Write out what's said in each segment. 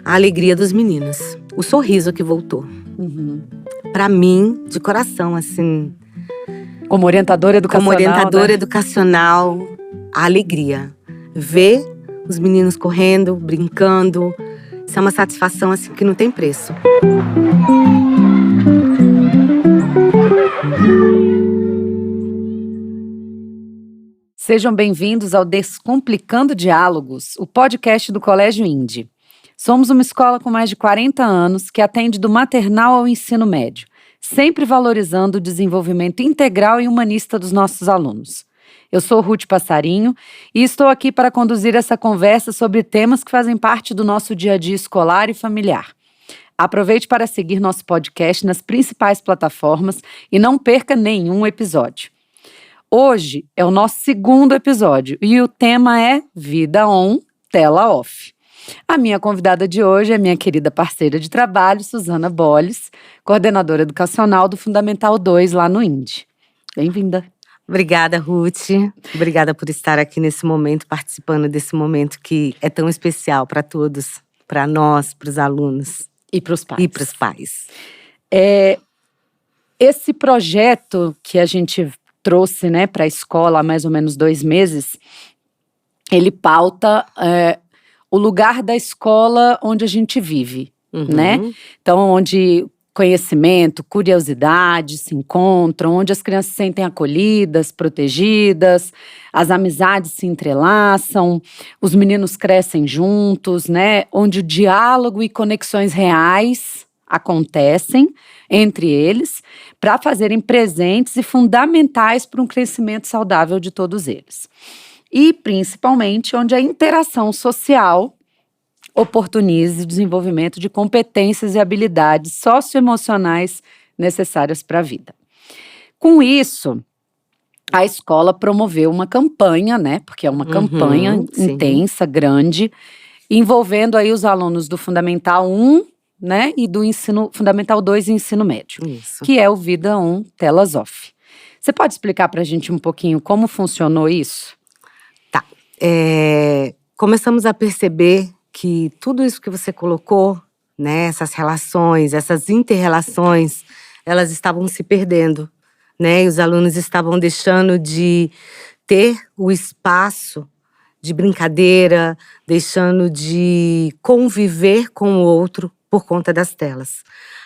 a alegria dos meninos, o sorriso que voltou. Para mim, de coração, assim. Como orientadora educacional, a alegria. Ver os meninos correndo, brincando, isso é uma satisfação assim que não tem preço. Sejam bem-vindos ao Descomplicando Diálogos, o podcast do Colégio Indy. Somos uma escola com mais de 40 anos que atende do maternal ao ensino médio, sempre valorizando o desenvolvimento integral e humanista dos nossos alunos. Eu sou Ruth Passarinho e estou aqui para conduzir essa conversa sobre temas que fazem parte do nosso dia a dia escolar e familiar. Aproveite para seguir nosso podcast nas principais plataformas e não perca nenhum episódio. Hoje é o nosso segundo episódio e o tema é Vida On, Tela Off. A minha convidada de hoje é minha querida parceira de trabalho, Suzana Bolles, coordenadora educacional do Fundamental 2 lá no Indy. Bem-vinda. Obrigada, Ruth. Obrigada por estar aqui nesse momento, participando desse momento que é tão especial para todos, para nós, para os alunos. E para os pais. Esse projeto que a gente trouxe, né, para a escola há mais ou menos 2 meses, ele pauta o lugar da escola onde a gente vive, né? Então, onde conhecimento, curiosidade se encontram, onde as crianças se sentem acolhidas, protegidas, as amizades se entrelaçam, os meninos crescem juntos, né? Onde o diálogo e conexões reais acontecem entre eles para fazerem presentes e fundamentais para um crescimento saudável de todos eles. E, principalmente, onde a interação social oportunize o desenvolvimento de competências e habilidades socioemocionais necessárias para a vida. Com isso, a escola promoveu uma campanha, né? Porque é uma campanha intensa, grande, envolvendo aí os alunos do Fundamental 1, né? E do Fundamental 2 e Ensino Médio. Isso. Que é o Vida On, Telas Off. Você pode explicar para a gente um pouquinho como funcionou isso? Tá. Começamos a perceber que tudo isso que você colocou, né, essas relações, essas inter-relações, elas estavam se perdendo, né, e os alunos estavam deixando de ter o espaço de brincadeira, deixando de conviver com o outro por conta das telas.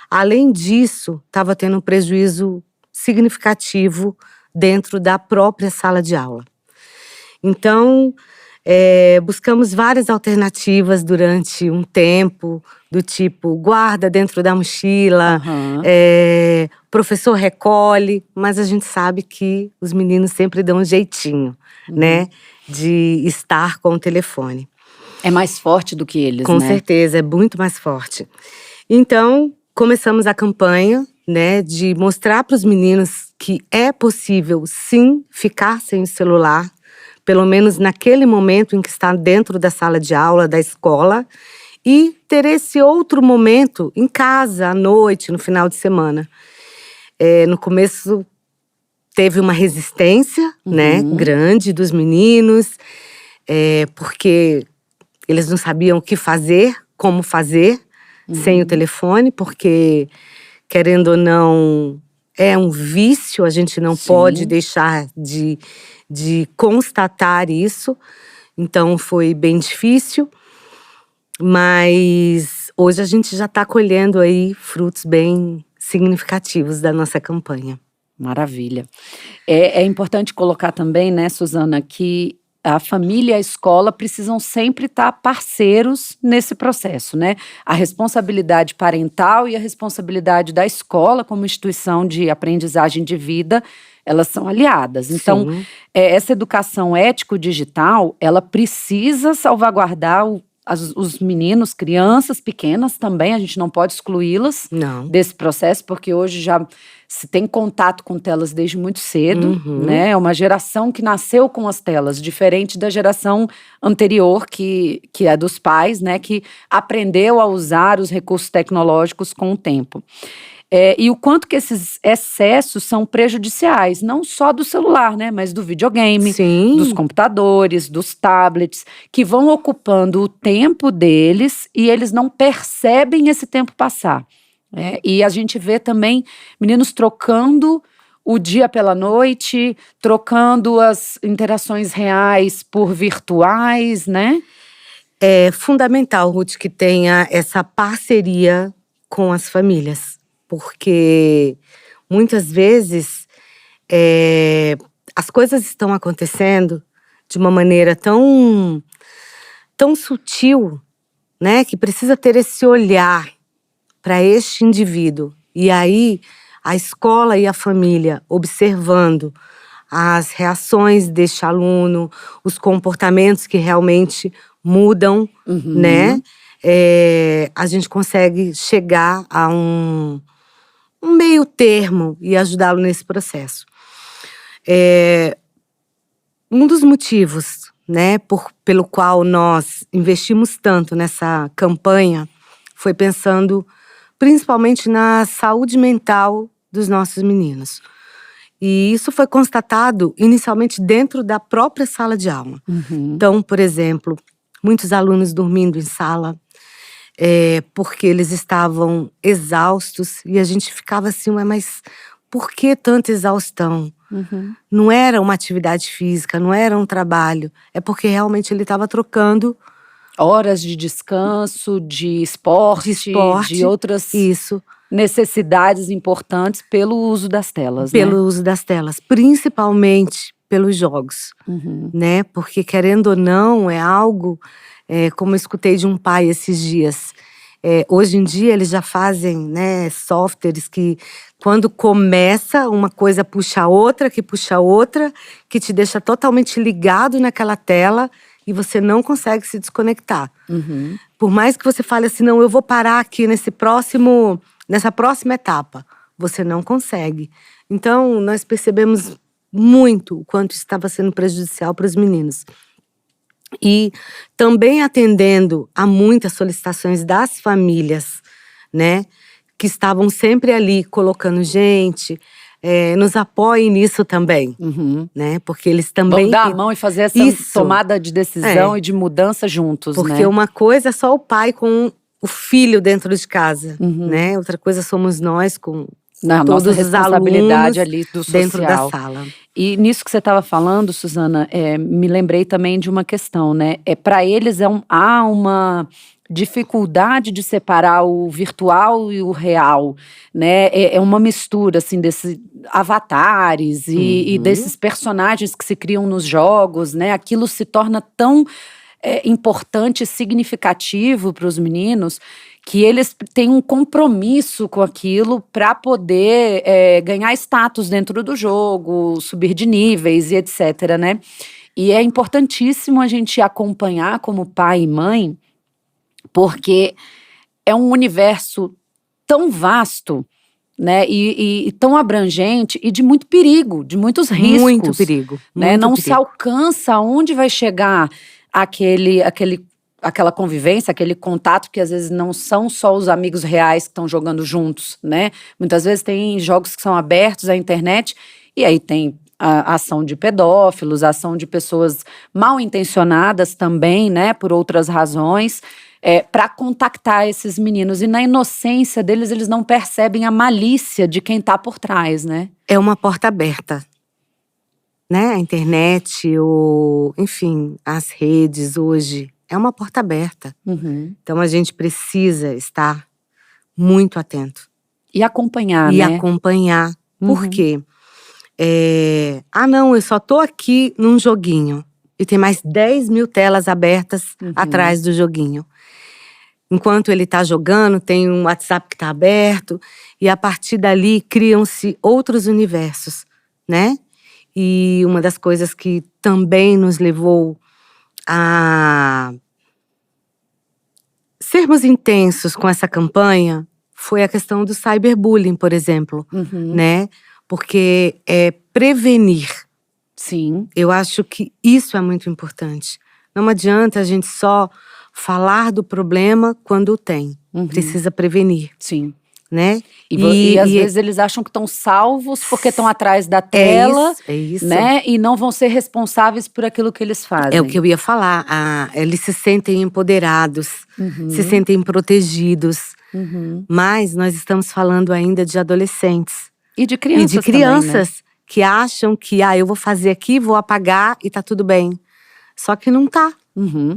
Além disso, estava tendo um prejuízo significativo dentro da própria sala de aula. Então, buscamos várias alternativas durante um tempo, do tipo guarda dentro da mochila, professor recolhe, mas a gente sabe que os meninos sempre dão um jeitinho, né, de estar com o telefone. É mais forte do que eles, com né? Com certeza, é muito mais forte. Então, começamos a campanha, né, de mostrar para os meninos que é possível, sim, ficar sem o celular, pelo menos naquele momento em que está dentro da sala de aula, da escola, e ter esse outro momento em casa, à noite, no final de semana. No começo teve uma resistência, né, grande dos meninos, porque eles não sabiam o que fazer, como fazer, sem o telefone, porque, querendo ou não, é um vício, a gente não pode deixar de constatar isso. Então foi bem difícil, mas hoje a gente já está colhendo aí frutos bem significativos da nossa campanha. Maravilha. É importante colocar também, né, Suzana, que a família e a escola precisam sempre estar parceiros nesse processo, né? A responsabilidade parental e a responsabilidade da escola como instituição de aprendizagem de vida, elas são aliadas. Então, essa educação ético-digital, ela precisa salvaguardar os meninos, crianças pequenas também, a gente não pode excluí-las desse processo, porque hoje já se tem contato com telas desde muito cedo, né? É uma geração que nasceu com as telas, diferente da geração anterior, que é dos pais, né? Que aprendeu a usar os recursos tecnológicos com o tempo. E o quanto que esses excessos são prejudiciais, não só do celular, né, mas do videogame, dos Sim, computadores, dos tablets, que vão ocupando o tempo deles e eles não percebem esse tempo passar. E a gente vê também meninos trocando o dia pela noite, trocando as interações reais por virtuais, né? é fundamental, Ruth, que tenha essa parceria com as famílias, porque muitas vezes as coisas estão acontecendo de uma maneira tão sutil, né, que precisa ter esse olhar para este indivíduo. E aí, a escola e a família observando as reações deste aluno, os comportamentos que realmente mudam, né? A gente consegue chegar a um meio termo e ajudá-lo nesse processo. Um dos motivos, né, pelo qual nós investimos tanto nessa campanha foi pensando principalmente na saúde mental dos nossos meninos. E isso foi constatado inicialmente dentro da própria sala de aula. Então, por exemplo, muitos alunos dormindo em sala, porque eles estavam exaustos e a gente ficava assim, mas por que tanta exaustão? Não era uma atividade física, não era um trabalho, é porque realmente ele estava trocando Horas de descanso, de esporte, de outras isso, necessidades importantes pelo uso das telas, né? pelo uso das telas, principalmente pelos jogos, né? Porque querendo ou não, é algo, como eu escutei de um pai esses dias, hoje em dia eles já fazem, né, softwares que quando começa uma coisa puxa outra, que te deixa totalmente ligado naquela tela e você não consegue se desconectar. Por mais que você fale assim, não, eu vou parar aqui nessa próxima etapa, você não consegue. Então, nós percebemos muito o quanto isso estava sendo prejudicial para os meninos. E também atendendo a muitas solicitações das famílias, né, que estavam sempre ali colocando gente, nos apoiem nisso também, né, porque eles também… Vamos dar a mão e fazer essa tomada de decisão e de mudança juntos, porque né? uma coisa é só o pai com o filho dentro de casa, né, outra coisa somos nós com Na nossa todos os alunos responsabilidade ali do dentro da social. sala. E nisso que você estava falando, Suzana, me lembrei também de uma questão, né? Para eles há uma dificuldade de separar o virtual e o real, né? É uma mistura, assim, desses avatares e desses personagens que se criam nos jogos, né? Aquilo se torna tão importante e significativo para os meninos que eles têm um compromisso com aquilo para poder ganhar status dentro do jogo, subir de níveis e etc, né? E é importantíssimo a gente acompanhar como pai e mãe, porque é um universo tão vasto, né, e tão abrangente e de muito perigo, de muitos riscos. Muito perigo, né? muito Não perigo. se alcança onde vai chegar aquela convivência, aquele contato que às vezes não são só os amigos reais que estão jogando juntos, né? Muitas vezes tem jogos que são abertos à internet e aí tem a ação de pedófilos, a ação de pessoas mal intencionadas também, né? Por outras razões, para contactar esses meninos. E na inocência deles, eles não percebem a malícia de quem está por trás, né? É uma porta aberta, né? A internet, enfim, as redes hoje, é uma porta aberta. Então a gente precisa estar muito atento. E acompanhar, E né? acompanhar. Por quê? Não, eu só tô aqui num joguinho. E tem mais 10 mil telas abertas atrás do joguinho. Enquanto ele tá jogando, tem um WhatsApp que tá aberto. E a partir dali, criam-se outros universos, né? E uma das coisas que também nos levou a sermos intensos com essa campanha foi a questão do cyberbullying, por exemplo, né? Porque é prevenir. Sim. Eu acho que isso é muito importante. Não adianta a gente só falar do problema quando o tem. Precisa prevenir. Sim. né? E às vezes eles acham que estão salvos porque estão atrás da tela, é isso. né? E não vão ser responsáveis por aquilo que eles fazem. É o que eu ia falar. Eles se sentem empoderados, se sentem protegidos. Mas nós estamos falando ainda de adolescentes. E de crianças E de crianças também, né? que acham que eu vou fazer aqui, vou apagar e tá tudo bem. Só que não tá,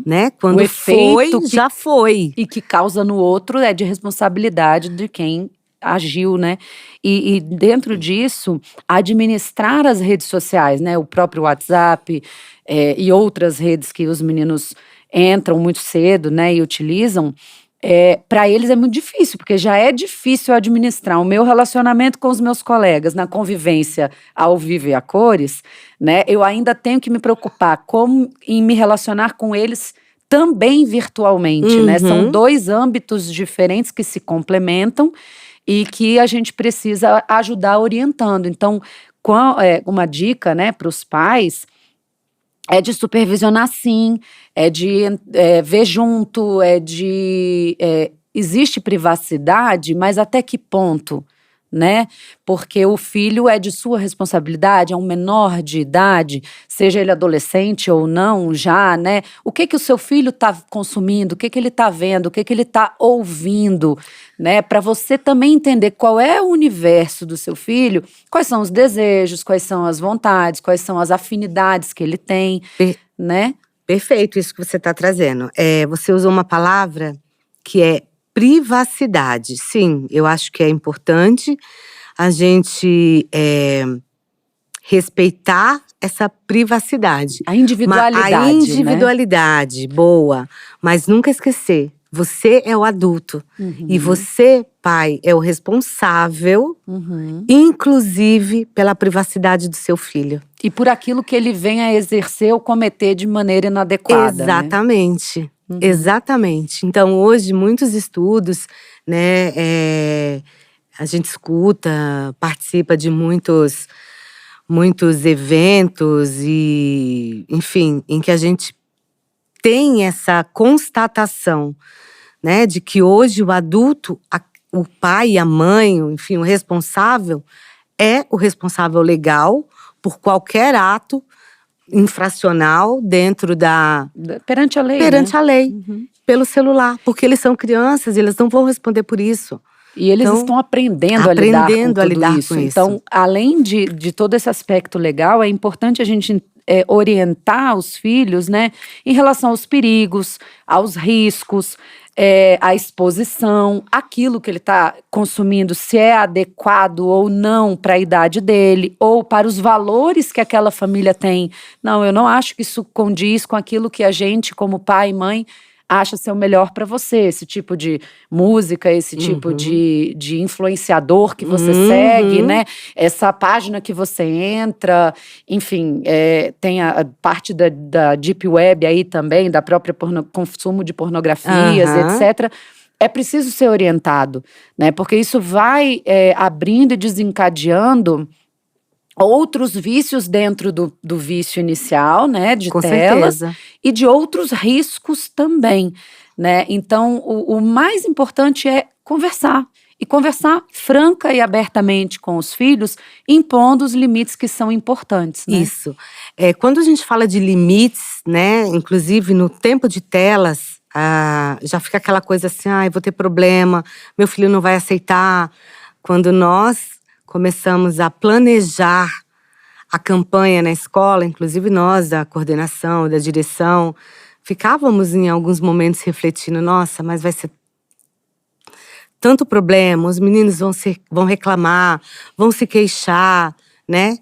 né? Quando O efeito já foi. E que causa no outro é de responsabilidade de quem agiu, né? E dentro disso, administrar as redes sociais, né? O próprio WhatsApp e outras redes que os meninos entram muito cedo, né? E utilizam. Para eles é muito difícil, porque já é difícil administrar o meu relacionamento com os meus colegas na convivência ao vivo e a cores, né? Eu ainda tenho que me preocupar em me relacionar com eles também virtualmente, né? São dois âmbitos diferentes que se complementam e que a gente precisa ajudar orientando. Então, uma dica, né, para os pais é de supervisionar sim, é de ver junto, existe privacidade, mas até que ponto, né? Porque o filho é de sua responsabilidade, é um menor de idade, seja ele adolescente ou não já, né? O que o seu filho está consumindo, o que ele está vendo, o que ele está ouvindo, né? Para você também entender qual é o universo do seu filho, quais são os desejos, quais são as vontades, quais são as afinidades que ele tem, né? Perfeito isso que você está trazendo. Você usou uma palavra que é privacidade. Sim, eu acho que é importante a gente respeitar essa privacidade. A individualidade, A individualidade, né? Boa. Mas nunca esquecer, você é o adulto. E você, pai, é o responsável, inclusive pela privacidade do seu filho. E por aquilo que ele vem a exercer ou cometer de maneira inadequada. Exatamente. Né? Exatamente. Então, hoje, muitos estudos, né, a gente escuta, participa de muitos eventos e, enfim, em que a gente tem essa constatação, né, de que hoje o adulto, o pai, a mãe, enfim, o responsável é o responsável legal por qualquer ato infracional dentro perante a lei, a lei, pelo celular, porque eles são crianças, eles não vão responder por isso. E eles estão aprendendo a lidar com tudo isso. Então, além de todo esse aspecto legal, é importante a gente orientar os filhos, né, em relação aos perigos, aos riscos, a exposição, aquilo que ele está consumindo, se é adequado ou não para a idade dele, ou para os valores que aquela família tem. Não, eu não acho que isso condiz com aquilo que a gente, como pai e mãe, acha ser o melhor para você. Esse tipo de música, esse tipo de influenciador que você segue, né? Essa página que você entra, enfim, tem a parte da Deep Web aí também, da própria consumo de pornografias, etc. É preciso ser orientado, né? Porque isso vai abrindo e desencadeando outros vícios dentro do vício inicial, né, de telas, e de outros riscos também, né? Então, o mais importante é conversar. E conversar franca e abertamente com os filhos, impondo os limites que são importantes, né? Isso. Quando a gente fala de limites, né, inclusive no tempo de telas, já fica aquela coisa assim, eu vou ter problema, meu filho não vai aceitar. Quando nós começamos a planejar a campanha na escola, inclusive nós, da coordenação, da direção, ficávamos em alguns momentos refletindo, nossa, mas vai ser tanto problema, os meninos vão reclamar, vão se queixar, né?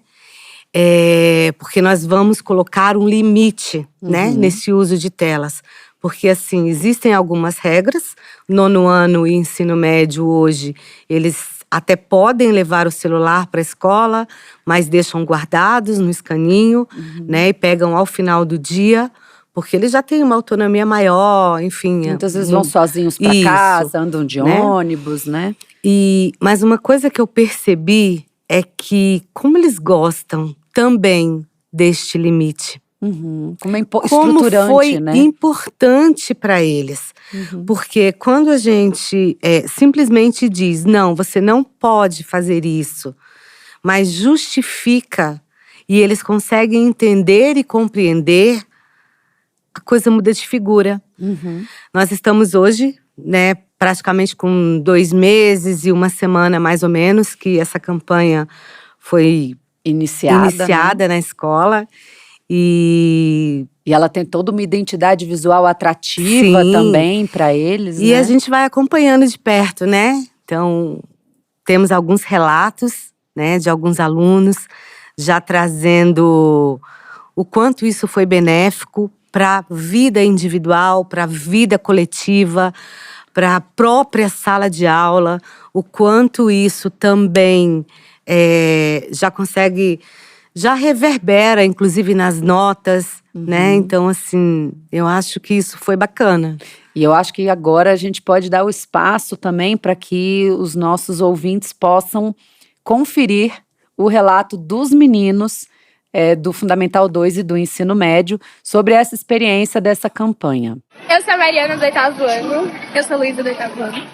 Porque nós vamos colocar um limite, né, nesse uso de telas. Porque, assim, existem algumas regras, nono ano e ensino médio hoje, eles até podem levar o celular para a escola, mas deixam guardados no escaninho, né? E pegam ao final do dia, porque eles já têm uma autonomia maior, enfim. Muitas vezes vão sozinhos para casa, andam de ônibus, né? Mas uma coisa que eu percebi é que, como eles gostam também deste limite, Como é Como estruturante, foi né? importante para eles. Porque quando a gente simplesmente diz, não, você não pode fazer isso, mas justifica, e eles conseguem entender e compreender, a coisa muda de figura. Nós estamos hoje, né, praticamente com 2 meses e 1 semana, mais ou menos, que essa campanha foi iniciada na escola. E ela tem toda uma identidade visual atrativa também para eles, e né? a gente vai acompanhando de perto, né? Então, temos alguns relatos, né, de alguns alunos já trazendo o quanto isso foi benéfico para a vida individual, para a vida coletiva, para a própria sala de aula, o quanto isso também já reverbera, inclusive nas notas, né? Então, assim, eu acho que isso foi bacana. E eu acho que agora a gente pode dar o espaço também para que os nossos ouvintes possam conferir o relato dos meninos do Fundamental 2 e do Ensino Médio sobre essa experiência dessa campanha. Eu sou a Mariana, do 8º ano. Eu sou a Luísa, do 8º ano.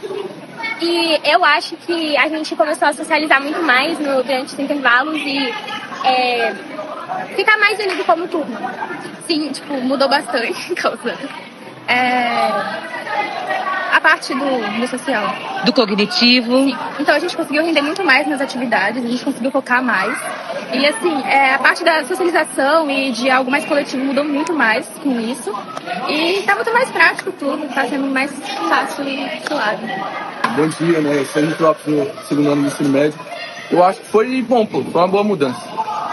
E eu acho que a gente começou a socializar muito mais durante os intervalos e ficar mais unido como turma. Sim, tipo, mudou bastante. A parte do social. Do cognitivo. Sim. Então a gente conseguiu render muito mais nas atividades, a gente conseguiu focar mais. E assim, a parte da socialização e de algo mais coletivo mudou muito mais com isso. E tá muito mais prático tudo, tá sendo mais fácil e suave. Bom dia, né? Eu sou muito próprio no 2º ano do ensino médio. Eu acho que foi bom, foi uma boa mudança.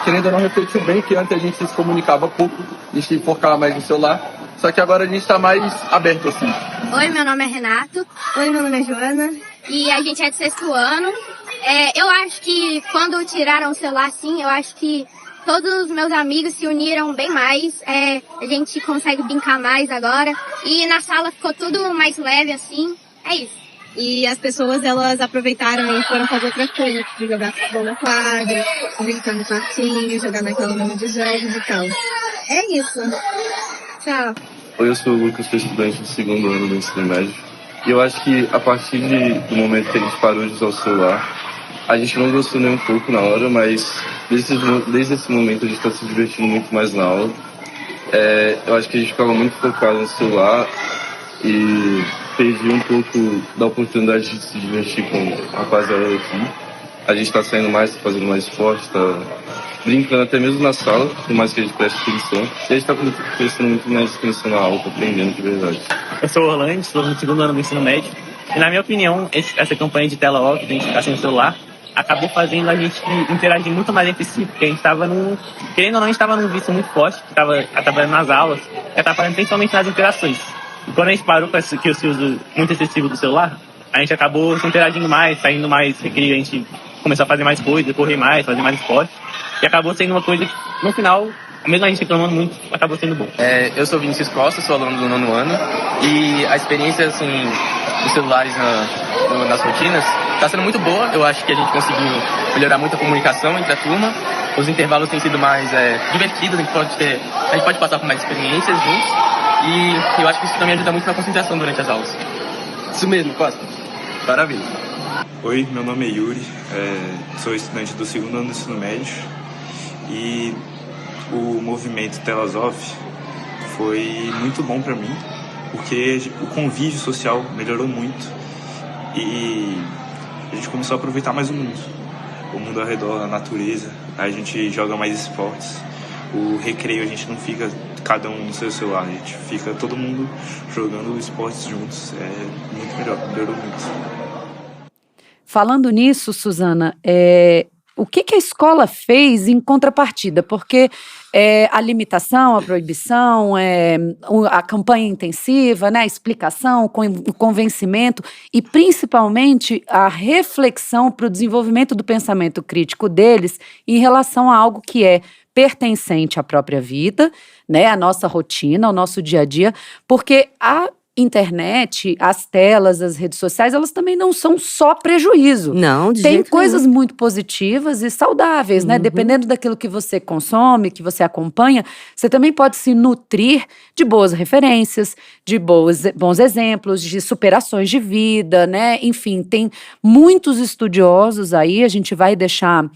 Querendo ou não, refletiu bem que antes a gente se comunicava pouco, a gente focava mais no celular. Só que agora a gente tá mais aberto, assim. Oi, meu nome é Renato. Oi, meu nome é Joana. E a gente é de 6º ano. Eu acho que quando tiraram o celular, sim, eu acho que todos os meus amigos se uniram bem mais. A gente consegue brincar mais agora. E na sala ficou tudo mais leve, assim. É isso. E as pessoas, elas aproveitaram e foram fazer outra coisa, tipo jogar futebol na quadra, brincar no parquinho, jogar naquela mesa de jogos e tal. É isso. Tchau. Oi, eu sou o Lucas, sou estudante do 2º ano do ensino médio. E eu acho que a partir do momento que a gente parou de usar o celular, a gente não gostou nem um pouco na hora, mas desde esse momento a gente está se divertindo muito mais na aula. Eu acho que a gente ficava muito focado no celular e perdi um pouco da oportunidade de se divertir com a rapaziada aqui. A gente está saindo mais, tá fazendo mais esporte, está brincando até mesmo na sala, por mais que a gente preste atenção. E a gente está prestando muito mais atenção na aula, aprendendo de verdade. Eu sou o Orlando, estou no 2º ano do ensino médio. E na minha opinião, essa campanha de tela off, de a gente ficar sem o celular, acabou fazendo a gente interagir muito mais entre si, porque a gente estava querendo ou não, a gente estava num vício muito forte, que estava atrapalhando nas aulas, e atrapalhando principalmente nas interações. E quando a gente parou com esse uso muito excessivo do celular, a gente acabou se interagindo mais, saindo mais recreio, a gente começou a fazer mais coisas, correr mais, fazer mais esporte. E acabou sendo uma coisa que, no final, mesmo a gente reclamando muito, acabou sendo bom. Eu sou Vinícius Costa, sou aluno do 9º ano. E a experiência, assim, dos celulares nas rotinas está sendo muito boa. Eu acho que a gente conseguiu melhorar muito a comunicação entre a turma. Os intervalos têm sido mais divertidos, a gente pode passar por mais experiências juntos. E eu acho que isso também ajuda muito na concentração durante as aulas. Isso mesmo, Costa. Maravilha. Oi, meu nome é Yuri, sou estudante do 2º ano do ensino médio e o movimento Telas Off foi muito bom para mim, porque o convívio social melhorou muito e a gente começou a aproveitar mais o mundo ao redor, a natureza, a gente joga mais esportes, o recreio a gente não fica cada um no seu celular, a gente fica todo mundo jogando esportes juntos, muito melhor, melhorou muito. Falando nisso, Suzana, o que a escola fez em contrapartida? Porque a limitação, a proibição, a campanha intensiva, né, a explicação, o convencimento e, principalmente, a reflexão para o desenvolvimento do pensamento crítico deles em relação a algo que é pertencente à própria vida, né, à nossa rotina, ao nosso dia a dia, porque internet, as telas, as redes sociais, elas também não são só prejuízo. Não, de Tem jeito coisas nenhum. muito positivas e saudáveis, né? Uhum. Dependendo daquilo que você consome, que você acompanha, você também pode se nutrir de boas referências, de bons exemplos, de superações de vida, né? Enfim, tem muitos estudiosos aí, a gente vai deixar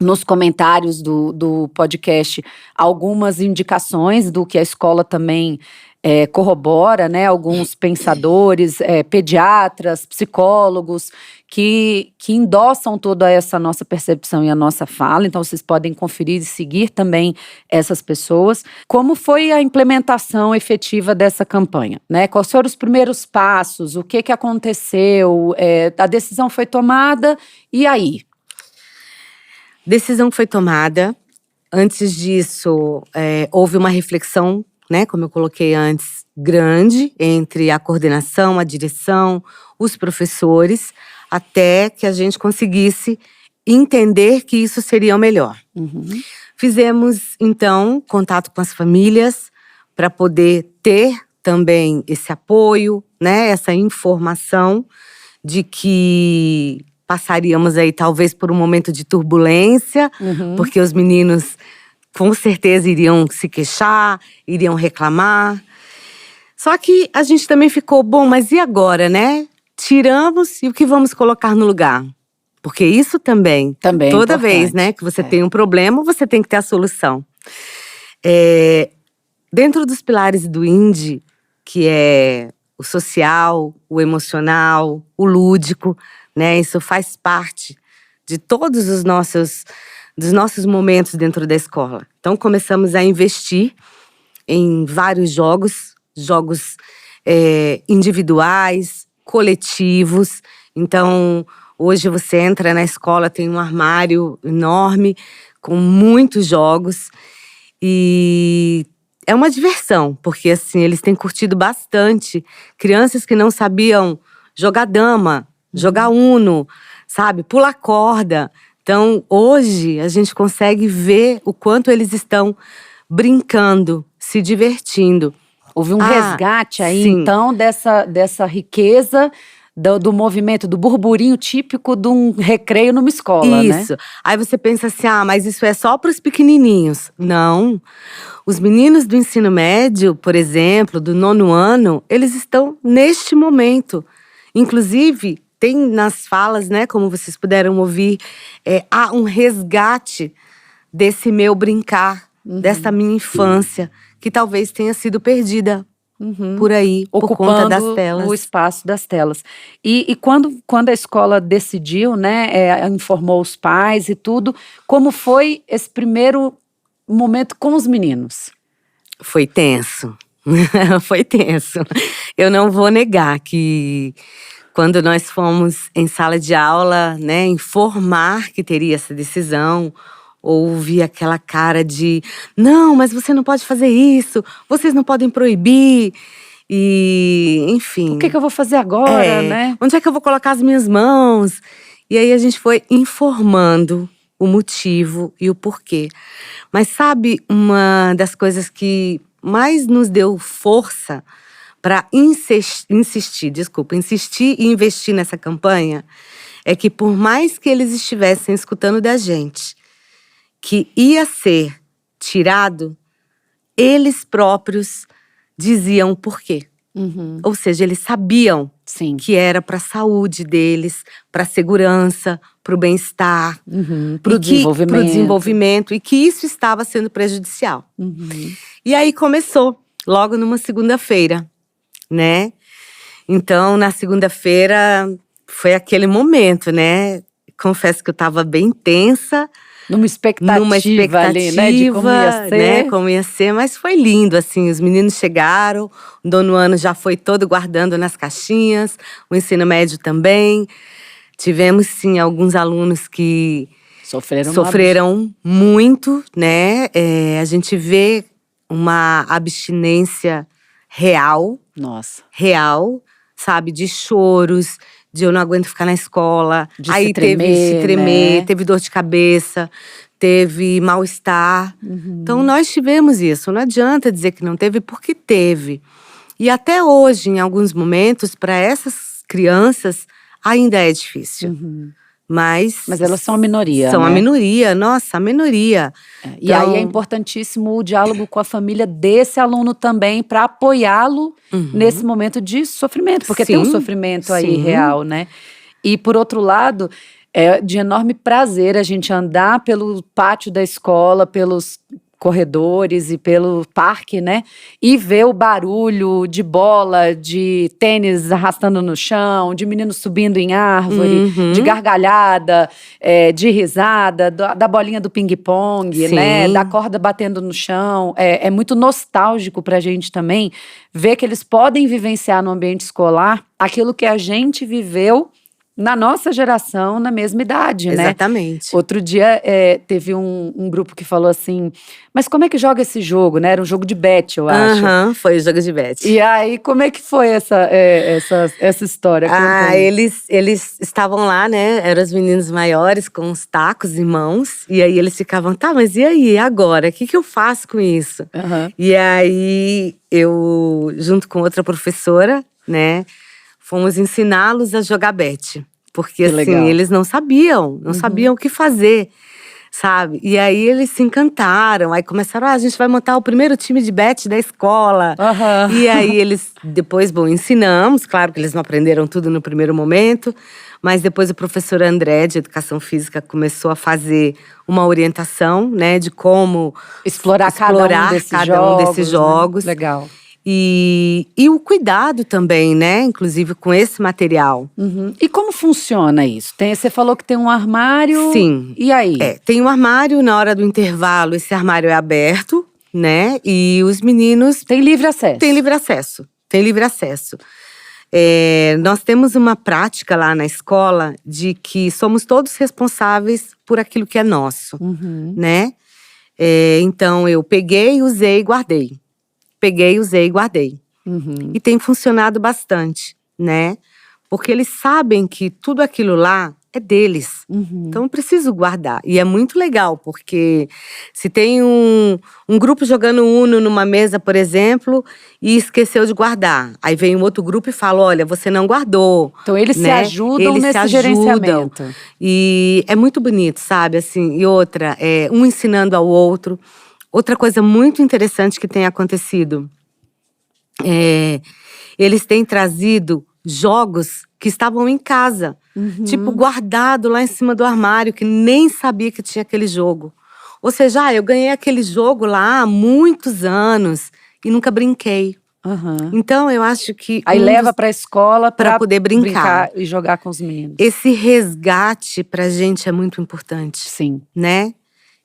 nos comentários do podcast algumas indicações do que a escola também corrobora, né? Alguns pensadores, pediatras, psicólogos que endossam toda essa nossa percepção e a nossa fala. Então, vocês podem conferir e seguir também essas pessoas. Como foi a implementação efetiva dessa campanha, né? Quais foram os primeiros passos? O que aconteceu? A decisão foi tomada, e aí? Decisão foi tomada. Antes disso, houve uma reflexão, né, como eu coloquei antes, grande entre a coordenação, a direção, os professores, até que a gente conseguisse entender que isso seria o melhor. Uhum. Fizemos, então, contato com as famílias para poder ter também esse apoio, né, essa informação de que passaríamos aí talvez por um momento de turbulência, porque os meninos com certeza iriam se queixar, iriam reclamar. Só que a gente também ficou, bom, mas e agora, né? Tiramos, e o que vamos colocar no lugar? Porque isso também Também é toda importante. vez, né, que você tem um problema, você tem que ter a solução. Dentro dos pilares do INDE, que é o social, o emocional, o lúdico, né? Isso faz parte de todos os dos nossos momentos dentro da escola. Então, começamos a investir em vários jogos individuais, coletivos. Então, hoje você entra na escola, tem um armário enorme com muitos jogos e é uma diversão, porque assim, eles têm curtido bastante. Crianças que não sabiam jogar dama, jogar uno, sabe? Pular corda. Então, hoje, a gente consegue ver o quanto eles estão brincando, se divertindo. Houve um resgate aí, sim. então, dessa riqueza do movimento, do burburinho típico de um recreio numa escola, né? Isso. Aí você pensa assim, mas isso é só para os pequenininhos. Não. Os meninos do ensino médio, por exemplo, do 9º ano, eles estão neste momento. Inclusive, tem nas falas, né, como vocês puderam ouvir, há um resgate desse meu brincar, dessa minha infância, que talvez tenha sido perdida por aí, por conta das telas. O espaço das telas. E quando a escola decidiu, né, informou os pais e tudo, como foi esse primeiro momento com os meninos? Foi tenso. Foi tenso. Eu não vou negar que quando nós fomos em sala de aula, né, informar que teria essa decisão, houve aquela cara de não, mas você não pode fazer isso, vocês não podem proibir. E, enfim. O que eu vou fazer agora, né? Onde é que eu vou colocar as minhas mãos? E aí a gente foi informando o motivo e o porquê. Mas sabe, uma das coisas que mais nos deu força para insistir e investir nessa campanha, é que por mais que eles estivessem escutando da gente que ia ser tirado, eles próprios diziam o porquê. Ou seja, eles sabiam que era para a saúde deles, para a segurança, para o bem-estar, Para o desenvolvimento, e que isso estava sendo prejudicial. E aí começou, logo numa segunda-feira, né? Então, na segunda-feira, foi aquele momento, né? Confesso que eu estava bem tensa. Numa expectativa ali, né? De como ia ser. Né, como ia ser, mas foi lindo, assim. Os meninos chegaram, o 9º ano já foi todo guardando nas caixinhas, o ensino médio também. Tivemos, sim, alguns alunos que sofreram muito, né? A gente vê uma abstinência real. Nossa. Real, sabe? De choros, de eu não aguento ficar na escola. De aí se teve tremer, né? teve dor de cabeça, teve mal-estar. Então nós tivemos isso. Não adianta dizer que não teve, porque teve. E até hoje, em alguns momentos, para essas crianças, ainda é difícil. Mas elas são a minoria, São né? a minoria, nossa, a minoria. E aí é Então- importantíssimo o diálogo com a família desse aluno também, para apoiá-lo nesse momento de sofrimento, porque tem um Sim, sofrimento aí sim. real, né? E por outro lado, é de enorme prazer a gente andar pelo pátio da escola, pelos corredores e pelo parque, né? E ver o barulho de bola, de tênis arrastando no chão, de meninos subindo em árvore, de gargalhada, de risada, da bolinha do ping-pong, né? Sim. Da corda batendo no chão. É muito nostálgico pra gente também ver que eles podem vivenciar no ambiente escolar aquilo que a gente viveu na nossa geração, na mesma idade, né? Exatamente. Outro dia teve um grupo que falou assim, mas como é que joga esse jogo, né? Era um jogo de bet, eu acho. Aham, foi o jogo de bet. E aí, como é que foi essa história? Conta aí. Eles estavam lá, né? Eram os meninos maiores com os tacos em mãos. E aí eles ficavam, tá, mas e aí, agora? O que eu faço com isso? Aham. E aí eu, junto com outra professora, né, fomos ensiná-los a jogar bet. Porque Que assim, legal. eles não sabiam o que fazer, sabe? E aí eles se encantaram, aí começaram, a gente vai montar o primeiro time de bet da escola. Aham. E aí eles, depois, ensinamos, claro que eles não aprenderam tudo no primeiro momento, mas depois o professor André, de Educação Física, começou a fazer uma orientação, né, de como Explorar cada um desses jogos. Né? Legal. E o cuidado também, né, inclusive com esse material. E como funciona isso? Você falou que tem um armário. Sim. E aí? Tem um armário, na hora do intervalo, esse armário é aberto, né? E os meninos… Tem livre acesso. Tem livre acesso. Nós temos uma prática lá na escola de que somos todos responsáveis por aquilo que é nosso, né? Então, eu peguei, usei e guardei. E tem funcionado bastante, né? Porque eles sabem que tudo aquilo lá é deles. Então eu preciso guardar. E é muito legal, porque se tem um grupo jogando Uno numa mesa, por exemplo, e esqueceu de guardar. Aí vem um outro grupo e fala, olha, você não guardou. Então eles se né? ajudam Eles nesse se ajudam. gerenciamento. E é muito bonito, sabe? Assim, e outra, um ensinando ao outro. Outra coisa muito interessante que tem acontecido, eles têm trazido jogos que estavam em casa. Tipo, guardado lá em cima do armário, que nem sabia que tinha aquele jogo. Ou seja, eu ganhei aquele jogo lá há muitos anos e nunca brinquei. Então, eu acho que… Aí leva pra escola pra poder brincar e jogar com os meninos. Esse resgate pra gente é muito importante. Sim. Né?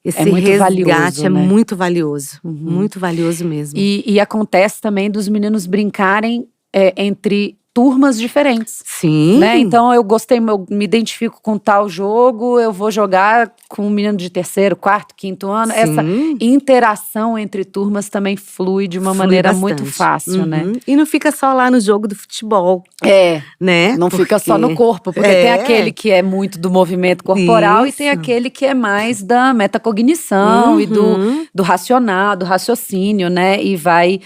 Esse É muito resgate valioso, é né? muito valioso. Muito valioso mesmo. E acontece também dos meninos brincarem entre turmas diferentes. Sim. Né? Então eu me identifico com tal jogo, eu vou jogar com um menino de terceiro, quarto, quinto ano. Sim. Essa interação entre turmas também flui de uma maneira bastante. muito fácil, né? E não fica só lá no jogo do futebol, né? Não fica só no corpo, porque tem aquele que é muito do movimento corporal e tem Isso. aquele que é mais da metacognição e do racional, do raciocínio, né? E vai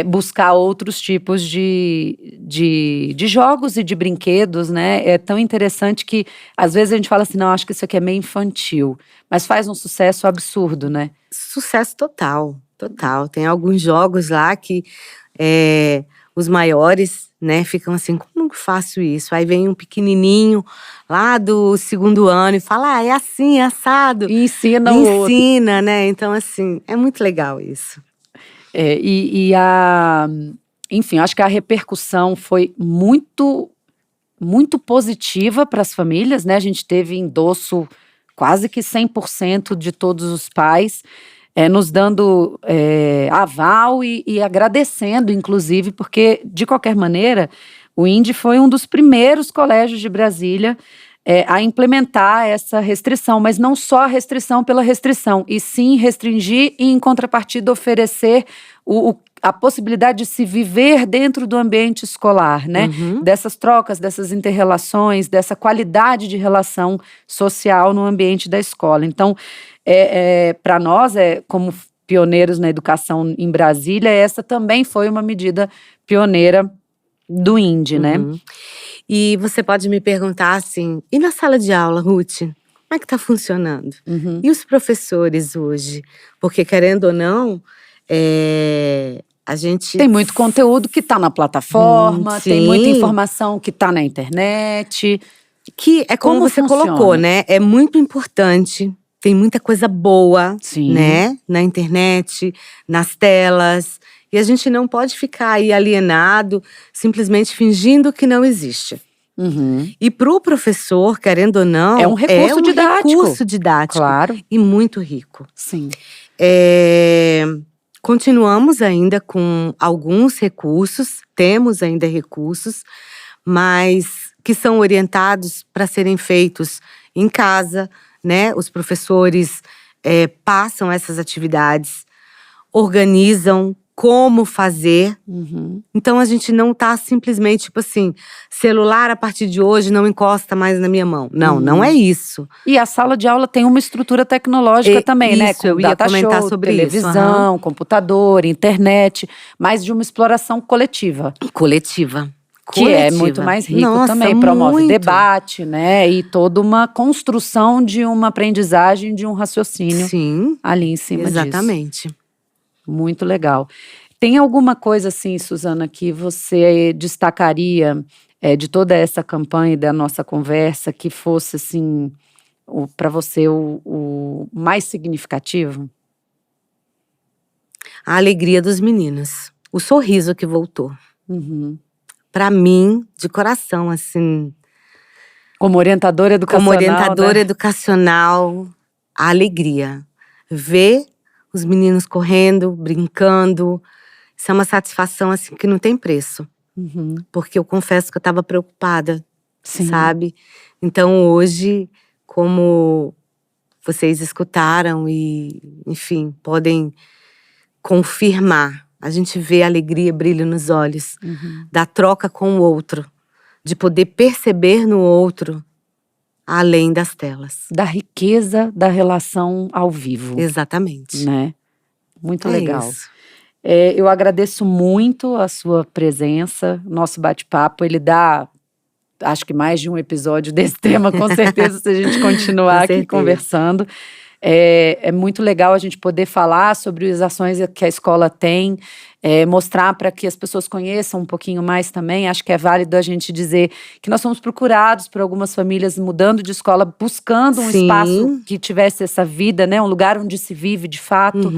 buscar outros tipos de jogos e de brinquedos, né? É tão interessante que às vezes a gente fala assim, não, acho que isso aqui é meio infantil, mas faz um sucesso absurdo, né? Sucesso total, total. Tem alguns jogos lá que os maiores, né, ficam assim, como que faço isso? Aí vem um pequenininho lá do segundo ano e fala, é assim, é assado. E ensina o outro. Ensina, né? Então, assim, é muito legal isso. Enfim, acho que a repercussão foi muito, muito positiva para as famílias, né? A gente teve endosso quase que 100% de todos os pais, nos dando aval e agradecendo, inclusive, porque, de qualquer maneira, o INDE foi um dos primeiros colégios de Brasília a implementar essa restrição, mas não só a restrição pela restrição, e sim restringir e, em contrapartida, oferecer a possibilidade de se viver dentro do ambiente escolar, né? Dessas trocas, dessas inter-relações, dessa qualidade de relação social no ambiente da escola. Então, para nós, como pioneiros na educação em Brasília, essa também foi uma medida pioneira do INDE, né? E você pode me perguntar assim, e na sala de aula, Ruth? Como é que está funcionando? E os professores hoje? Porque, querendo ou não, a gente… Tem muito conteúdo que está na plataforma, tem sim. muita informação que está na internet. Que é como você colocou, né? É muito importante, tem muita coisa boa, Sim. né? Na internet, nas telas. E a gente não pode ficar aí alienado, simplesmente fingindo que não existe. E pro professor, querendo ou não… É um recurso didático. recurso didático. Claro. E muito rico. Sim. Continuamos ainda com alguns recursos, temos ainda recursos, mas que são orientados para serem feitos em casa, né? Os professores passam essas atividades, organizam como fazer. Então a gente não tá simplesmente tipo assim, celular a partir de hoje não encosta mais na minha mão. Não, não é isso. E a sala de aula tem uma estrutura tecnológica também, né? Isso, eu ia comentar sobre televisão, isso. computador, internet, mas de uma exploração coletiva. Coletiva. Que é muito mais rico. Nossa, também, promove muito. debate, né? E toda uma construção de uma aprendizagem, de um raciocínio Sim, ali em cima disso. exatamente. Muito legal. Tem alguma coisa assim, Suzana, que você destacaria de toda essa campanha e da nossa conversa que fosse assim, para você o mais significativo? A alegria dos meninos, o sorriso que voltou. Para mim, de coração, assim… Como orientadora educacional, Como orientadora né? educacional, a alegria. Ver os meninos correndo, brincando, isso é uma satisfação assim que não tem preço. Porque eu confesso que eu estava preocupada, Sim. sabe? Então hoje, como vocês escutaram e, enfim, podem confirmar, a gente vê alegria, brilho nos olhos, da troca com o outro, de poder perceber no outro além das telas. Da riqueza da relação ao vivo. Exatamente. Né? Muito É legal. isso. Eu agradeço muito a sua presença, nosso bate-papo, ele dá, acho que mais de um episódio desse tema, com certeza, se a gente continuar aqui conversando. É muito legal a gente poder falar sobre as ações que a escola tem, mostrar para que as pessoas conheçam um pouquinho mais também. Acho que é válido a gente dizer que nós fomos procurados por algumas famílias mudando de escola, buscando um espaço que tivesse essa vida, né, um lugar onde se vive de fato,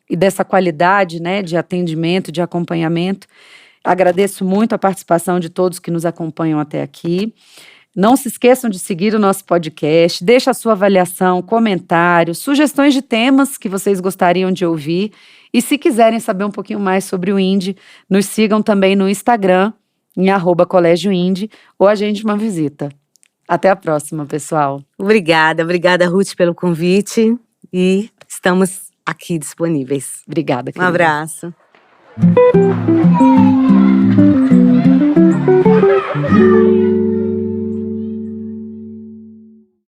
e dessa qualidade, né, de atendimento, de acompanhamento. Agradeço muito a participação de todos que nos acompanham até aqui. Não se esqueçam de seguir o nosso podcast, deixa a sua avaliação, comentários, sugestões de temas que vocês gostariam de ouvir. E se quiserem saber um pouquinho mais sobre o INDE, nos sigam também no Instagram, em @colégioINDE, ou agende uma visita. Até a próxima, pessoal. Obrigada, Ruth, pelo convite e estamos aqui disponíveis. Obrigada, querida. Um abraço.